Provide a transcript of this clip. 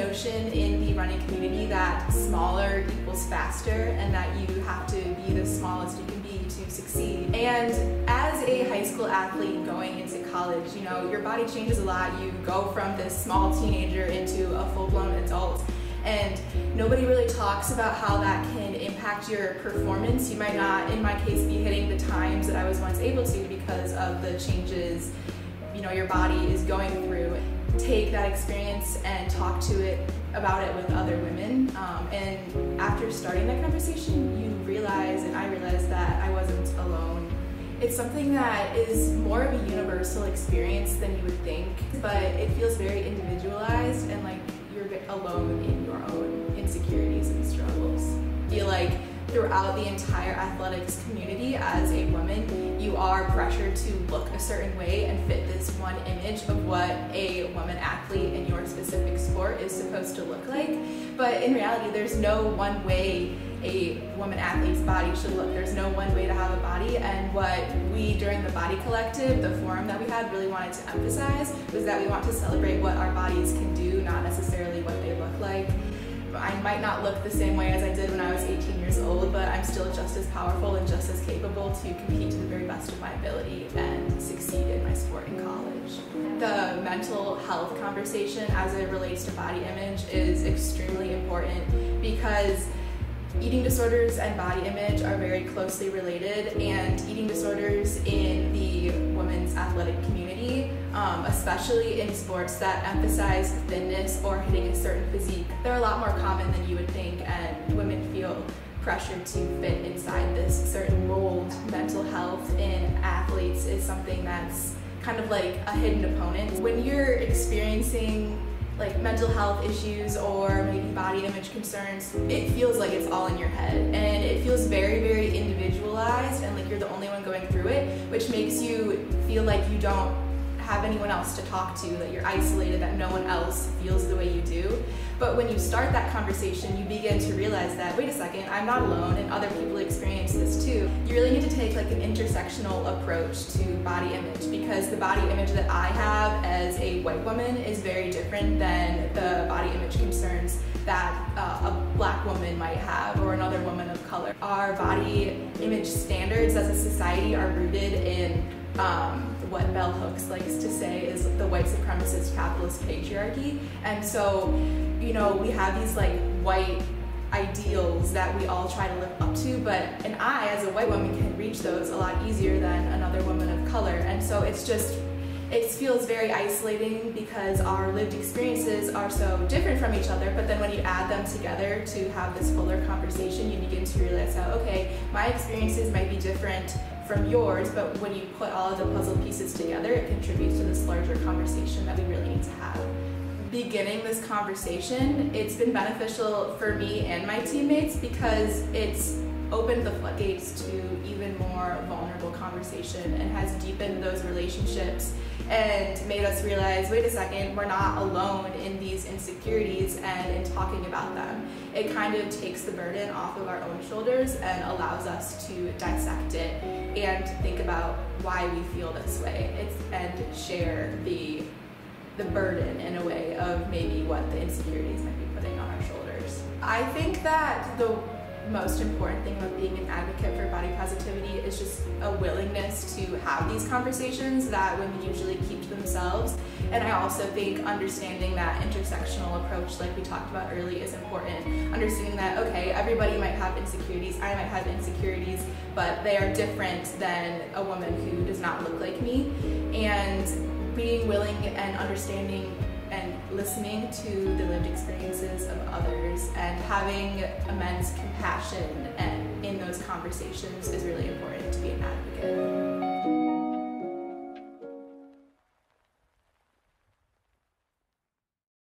notion in the running community that smaller equals faster and that you have to be the smallest you can be to succeed. And as a high school athlete going into college, you know, your body changes a lot. You go from this small teenager into a full-blown adult. And nobody really talks about how that can impact your performance. You might not, in my case, be hitting the times that I was once able to because of the changes, you know, your body is going through. Take that experience and talk about it with other women. And after starting that conversation, you realize, and I realized, that I wasn't alone. It's something that is more of a universal experience than you would think, but it feels very individualized and like you're alone in your own insecurities and struggles. I feel like throughout the entire athletics community, as a woman, you are pressured to look a certain way and fit this one image of what a woman athlete in your specific sport is supposed to look like. But in reality, there's no one way a woman athlete's body should look. There's no one way to have a body, and what we, during the Body Collective, the forum that we had, really wanted to emphasize was that we want to celebrate what our bodies can do, not necessarily what they look like. I might not look the same way as I did when I was 18 years old, but I'm still just as powerful and just as capable to compete to the very best of my ability and succeed in my sport in college. The mental health conversation as it relates to body image is extremely important because eating disorders and body image are very closely related, and eating disorders in the women's athletic community, especially in sports that emphasize thinness or hitting a certain physique, they're a lot more common than you would think, and women feel pressured to fit inside this certain mold. Mental health in athletes is something that's kind of like a hidden opponent. When you're experiencing like mental health issues or maybe body image concerns, it feels like it's all in your head, and it feels very, very individualized, and like you're the only one going through it, which makes you feel like you don't have anyone else to talk to, that you're isolated, that no one else feels the way you do. But when you start that conversation, you begin to realize that, wait a second, I'm not alone and other people experience this too. You really need to take like an intersectional approach to body image, because the body image that I have as a white woman is very different than the body image concerns that a black woman might have, or another woman of color. Our body image standards as a society are rooted in what Bell Hooks likes to say is the white supremacist capitalist patriarchy. And so, you know, we have these like white ideals that we all try to live up to, but I, as a white woman, can reach those a lot easier than another woman of color. And so it feels very isolating because our lived experiences are so different from each other, but then when you add them together to have this fuller conversation, you begin to realize how, okay, my experiences might be different from yours, but when you put all of the puzzle pieces together, it contributes to this larger conversation that we really need to have. Beginning this conversation, it's been beneficial for me and my teammates because it's opened the floodgates to even more vulnerable conversation and has deepened those relationships and made us realize, wait a second, we're not alone in these insecurities, and in talking about them, it kind of takes the burden off of our own shoulders and allows us to dissect it and think about why we feel this way and share the burden in a way of maybe what the insecurities might be putting on our shoulders. I think that the most important thing about being an advocate for body positivity is just a willingness to have these conversations that women usually keep to themselves. And I also think understanding that intersectional approach, like we talked about earlier, is important. Understanding that, okay, everybody might have insecurities, I might have insecurities, but they are different than a woman who does not look like me. And being willing and understanding and listening to the lived experiences of others and having immense compassion and in those conversations is really important to be an advocate.